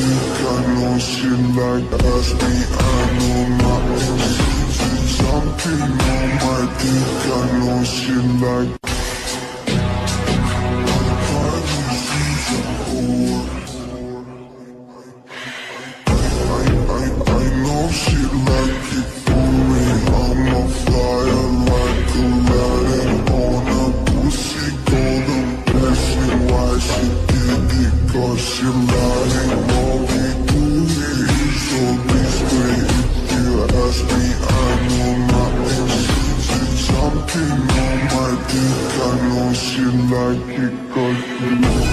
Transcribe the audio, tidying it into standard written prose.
dick, I know she like ask me, I know nothing. Something on my dick, I know she like. I know she like it for me. I'm a flyer like Aladdin on a pussy golden blessing. Why she did it? Cause she lying. What we do here is so discreet. If you ask me, I know nothing. Something on my dick, I know she like it. Cause she